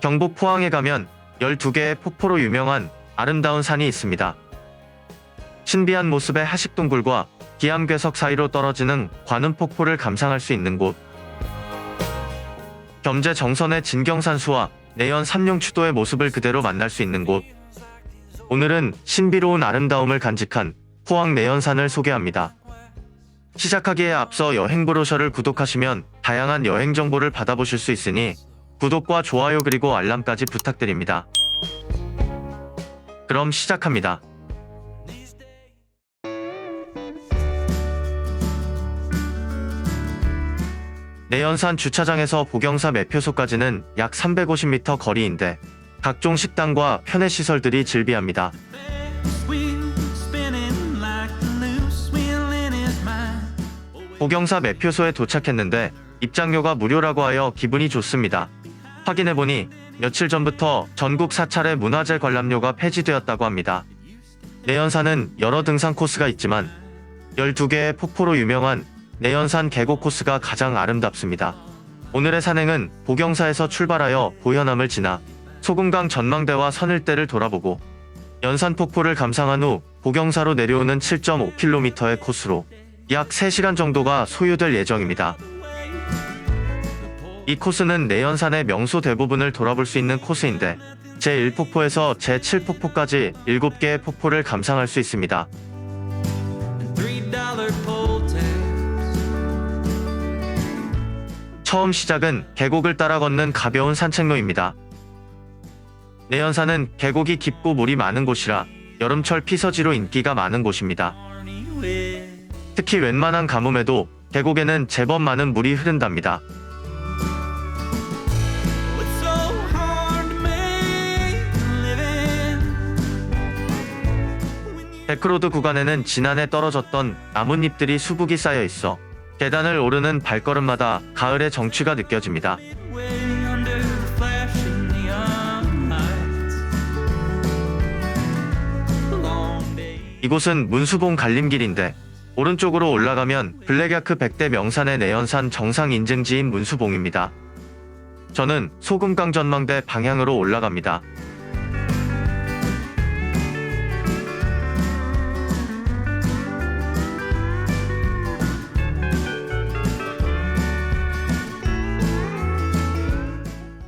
경북 포항에 가면 12개의 폭포로 유명한 아름다운 산이 있습니다. 신비한 모습의 하식동굴과 기암괴석 사이로 떨어지는 관음폭포를 감상할 수 있는 곳. 겸재 정선의 진경산수와 내연 삼룡추도의 모습을 그대로 만날 수 있는 곳. 오늘은 신비로운 아름다움을 간직한 포항 내연산을 소개합니다. 시작하기에 앞서 여행 브로셔를 구독하시면 다양한 여행 정보를 받아보실 수 있으니 구독과 좋아요 그리고 알람까지 부탁드립니다. 그럼 시작합니다. 내연산 주차장에서 복영사 매표소까지는 약 350m 거리인데 각종 식당과 편의시설들이 즐비합니다. 복영사 매표소에 도착했는데 입장료가 무료라고 하여 기분이 좋습니다. 확인해보니 며칠 전부터 전국 사찰의 문화재 관람료가 폐지되었다고 합니다. 내연산은 여러 등산 코스가 있지만 12개의 폭포로 유명한 내연산 계곡 코스가 가장 아름답습니다. 오늘의 산행은 복영사에서 출발하여 보현암을 지나 소금강 전망대와 선일대를 돌아보고 연산폭포를 감상한 후 복영사로 내려오는 7.5km의 코스로 약 3시간 정도가 소요될 예정입니다. 이 코스는 내연산의 명소 대부분을 돌아볼 수 있는 코스인데 제1폭포에서 제7폭포까지 7개의 폭포를 감상할 수 있습니다. 처음 시작은 계곡을 따라 걷는 가벼운 산책로입니다. 내연산은 계곡이 깊고 물이 많은 곳이라 여름철 피서지로 인기가 많은 곳입니다. 특히 웬만한 가뭄에도 계곡에는 제법 많은 물이 흐른답니다. 데크로드 구간에는 지난해 떨어졌던 나뭇잎들이 수북이 쌓여 있어 계단을 오르는 발걸음마다 가을의 정취가 느껴집니다. 이곳은 문수봉 갈림길인데 오른쪽으로 올라가면 블랙야크 100대 명산의 내연산 정상 인증지인 문수봉입니다. 저는 소금강 전망대 방향으로 올라갑니다.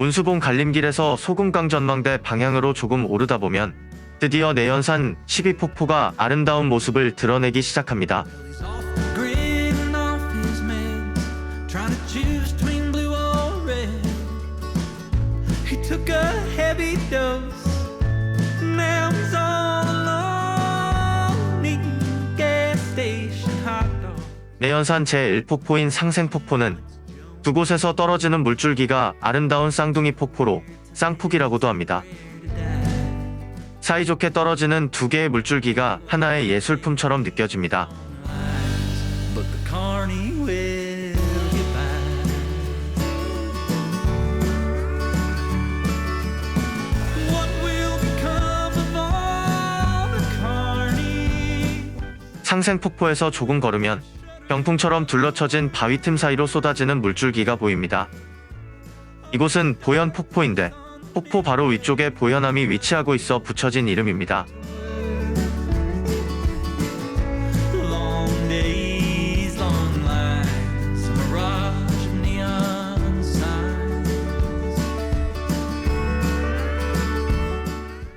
문수봉 갈림길에서 소금강 전망대 방향으로 조금 오르다 보면 드디어 내연산 12폭포가 아름다운 모습을 드러내기 시작합니다. 내연산 제1폭포인 상생폭포는 두 곳에서 떨어지는 물줄기가 아름다운 쌍둥이 폭포로 쌍폭이라고도 합니다. 사이좋게 떨어지는 두 개의 물줄기가 하나의 예술품처럼 느껴집니다. 상생폭포에서 조금 걸으면 병풍처럼 둘러쳐진 바위 틈 사이로 쏟아지는 물줄기가 보입니다. 이곳은 보현폭포인데 폭포 바로 위쪽에 보현암이 위치하고 있어 붙여진 이름입니다.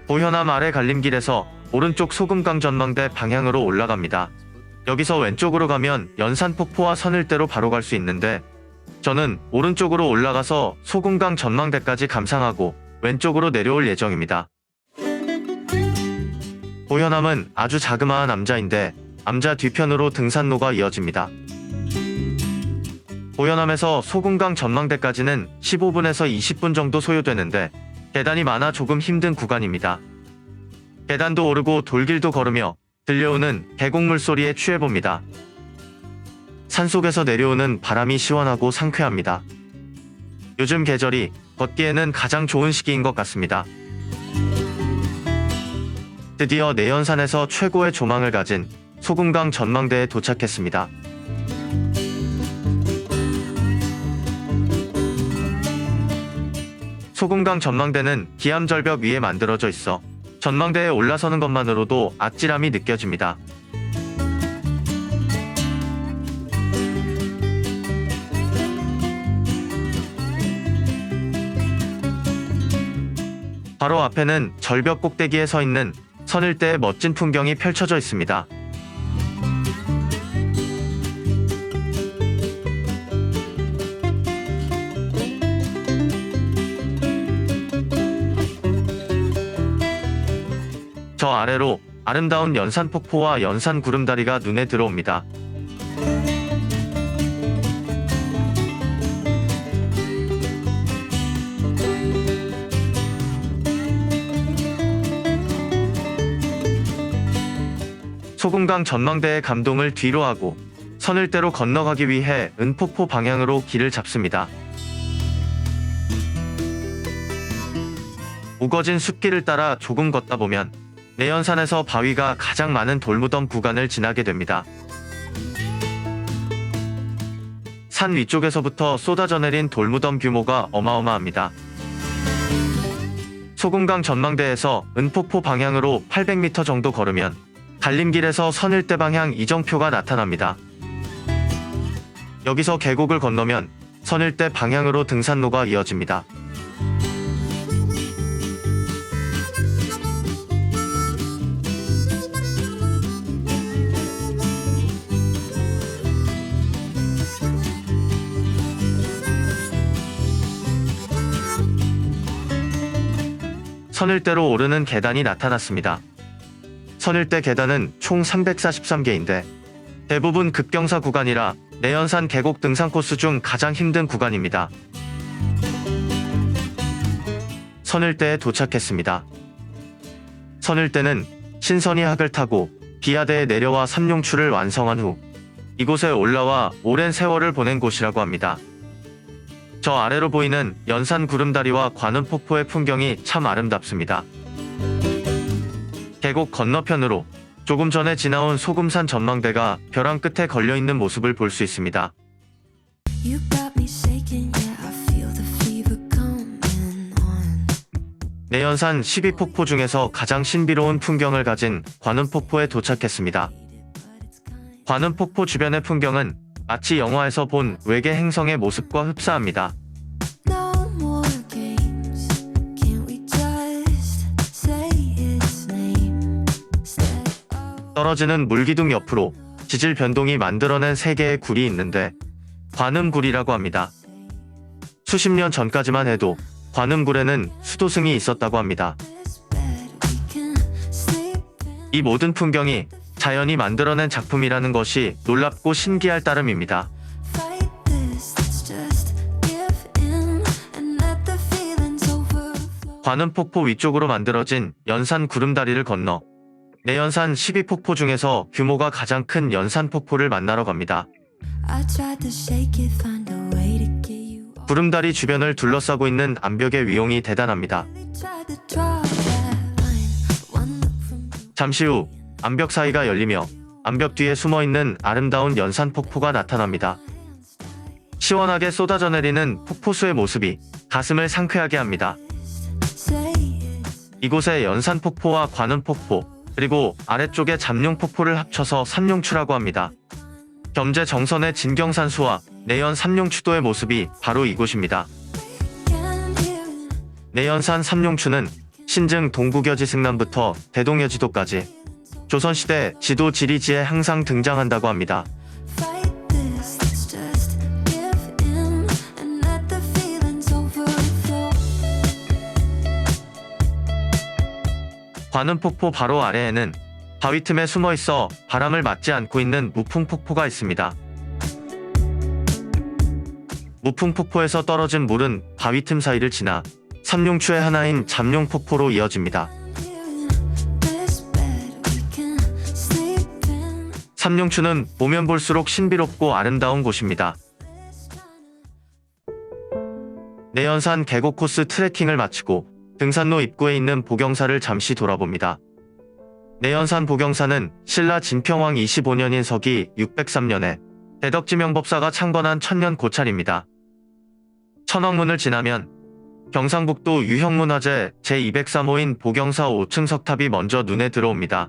보현암 아래 갈림길에서 오른쪽 소금강 전망대 방향으로 올라갑니다. 여기서 왼쪽으로 가면 연산폭포와 선일대로 바로 갈 수 있는데 저는 오른쪽으로 올라가서 소금강 전망대까지 감상하고 왼쪽으로 내려올 예정입니다. 보현암은 아주 자그마한 암자인데 암자 뒤편으로 등산로가 이어집니다. 보현암에서 소금강 전망대까지는 15분에서 20분 정도 소요되는데 계단이 많아 조금 힘든 구간입니다. 계단도 오르고 돌길도 걸으며 들려오는 계곡물 소리에 취해봅니다. 산속에서 내려오는 바람이 시원하고 상쾌합니다. 요즘 계절이 걷기에는 가장 좋은 시기인 것 같습니다. 드디어 내연산에서 최고의 조망을 가진 소금강 전망대에 도착했습니다. 소금강 전망대는 기암절벽 위에 만들어져 있어 전망대에 올라서는 것만으로도 아찔함이 느껴집니다. 바로 앞에는 절벽 꼭대기에 서 있는 선일대의 멋진 풍경이 펼쳐져 있습니다. 저 아래로 아름다운 연산폭포와 연산구름다리가 눈에 들어옵니다. 소금강 전망대의 감동을 뒤로하고 선을대로 건너가기 위해 은폭포 방향으로 길을 잡습니다. 우거진 숲길을 따라 조금 걷다 보면 내연산에서 바위가 가장 많은 돌무덤 구간을 지나게 됩니다. 산 위쪽에서부터 쏟아져 내린 돌무덤 규모가 어마어마합니다. 소금강 전망대에서 은폭포 방향으로 800m 정도 걸으면 갈림길에서 선일대 방향 이정표가 나타납니다. 여기서 계곡을 건너면 선일대 방향으로 등산로가 이어집니다. 선일대로 오르는 계단이 나타났습니다. 선일대 계단은 총 343개인데 대부분 급경사 구간이라 내연산 계곡 등산 코스 중 가장 힘든 구간입니다. 선일대에 도착했습니다. 선일대는 신선이 학을 타고 비하대에 내려와 삼룡추를 완성한 후 이곳에 올라와 오랜 세월을 보낸 곳이라고 합니다. 저 아래로 보이는 연산 구름다리와 관음폭포의 풍경이 참 아름답습니다. 계곡 건너편으로 조금 전에 지나온 소금산 전망대가 벼랑 끝에 걸려있는 모습을 볼 수 있습니다. 내연산 12폭포 중에서 가장 신비로운 풍경을 가진 관음폭포에 도착했습니다. 관음폭포 주변의 풍경은 마치 영화에서 본 외계 행성의 모습과 흡사합니다. 떨어지는 물기둥 옆으로 지질 변동이 만들어낸 3개의 굴이 있는데 관음굴이라고 합니다. 수십 년 전까지만 해도 관음굴에는 수도승이 있었다고 합니다. 이 모든 풍경이 자연이 만들어낸 작품이라는 것이 놀랍고 신기할 따름입니다. 관음폭포 위쪽으로 만들어진 연산 구름다리를 건너 내연산 12폭포 중에서 규모가 가장 큰 연산폭포를 만나러 갑니다. 구름다리 주변을 둘러싸고 있는 암벽의 위용이 대단합니다. 잠시 후 암벽 사이가 열리며 암벽 뒤에 숨어있는 아름다운 연산폭포가 나타납니다. 시원하게 쏟아져 내리는 폭포수의 모습이 가슴을 상쾌하게 합니다. 이곳의 연산폭포와 관음폭포 그리고 아래쪽의 잠룡폭포를 합쳐서 삼룡추라고 합니다. 겸재 정선의 진경산수와 내연 삼룡추도의 모습이 바로 이곳입니다. 내연산 삼룡추는 신증 동구겨지 승남부터 대동여지도까지 조선시대 지도 지리지에 항상 등장한다고 합니다. 관음폭포 바로 아래에는 바위 틈에 숨어있어 바람을 맞지 않고 있는 무풍폭포가 있습니다. 무풍폭포에서 떨어진 물은 바위 틈 사이를 지나 삼룡추의 하나인 잠룡폭포로 이어집니다. 삼룡추는 보면 볼수록 신비롭고 아름다운 곳입니다. 내연산 계곡 코스 트레킹을 마치고 등산로 입구에 있는 보경사를 잠시 돌아봅니다. 내연산 보경사는 신라 진평왕 25년인 서기 603년에 대덕지명법사가 창건한 천년 고찰입니다. 천왕문을 지나면 경상북도 유형문화재 제203호인 보경사 5층 석탑이 먼저 눈에 들어옵니다.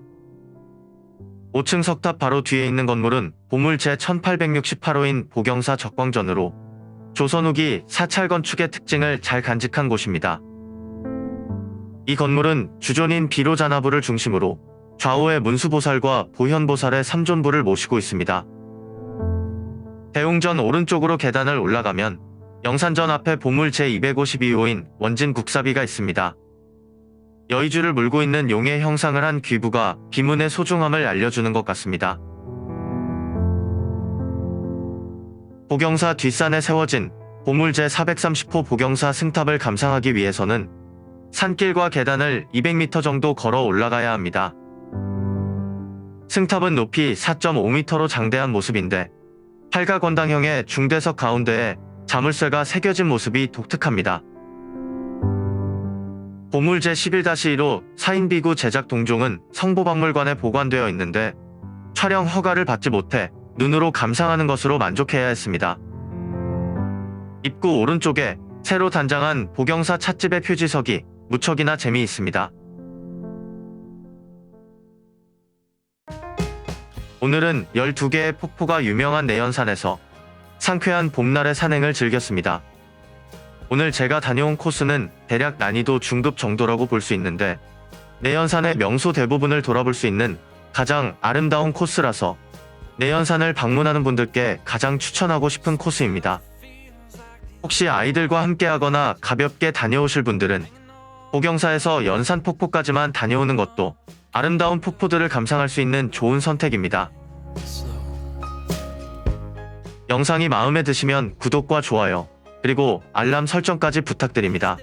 5층 석탑 바로 뒤에 있는 건물은 보물 제1868호인 보경사 적광전으로 조선 후기 사찰 건축의 특징을 잘 간직한 곳입니다. 이 건물은 주존인 비로자나부를 중심으로 좌우에 문수보살과 보현보살의 삼존부를 모시고 있습니다. 대웅전 오른쪽으로 계단을 올라가면 영산전 앞에 보물 제252호인 원진국사비가 있습니다. 여의주를 물고 있는 용의 형상을 한 귀부가 비문의 소중함을 알려주는 것 같습니다. 보경사 뒷산에 세워진 보물 제430호 보경사 승탑을 감상하기 위해서는 산길과 계단을 200m 정도 걸어 올라가야 합니다. 승탑은 높이 4.5m로 장대한 모습인데 팔각원당형의 중대석 가운데에 자물쇠가 새겨진 모습이 독특합니다. 보물 제11-1호 4인 비구 제작 동종은 성보박물관에 보관되어 있는데 촬영 허가를 받지 못해 눈으로 감상하는 것으로 만족해야 했습니다. 입구 오른쪽에 새로 단장한 보경사 찻집의 표지석이 무척이나 재미있습니다. 오늘은 12개의 폭포가 유명한 내연산에서 상쾌한 봄날의 산행을 즐겼습니다. 오늘 제가 다녀온 코스는 대략 난이도 중급 정도라고 볼 수 있는데 내연산의 명소 대부분을 돌아볼 수 있는 가장 아름다운 코스라서 내연산을 방문하는 분들께 가장 추천하고 싶은 코스입니다. 혹시 아이들과 함께 하거나 가볍게 다녀오실 분들은 보경사에서 연산 폭포까지만 다녀오는 것도 아름다운 폭포들을 감상할 수 있는 좋은 선택입니다. 영상이 마음에 드시면 구독과 좋아요, 그리고 알람 설정까지 부탁드립니다.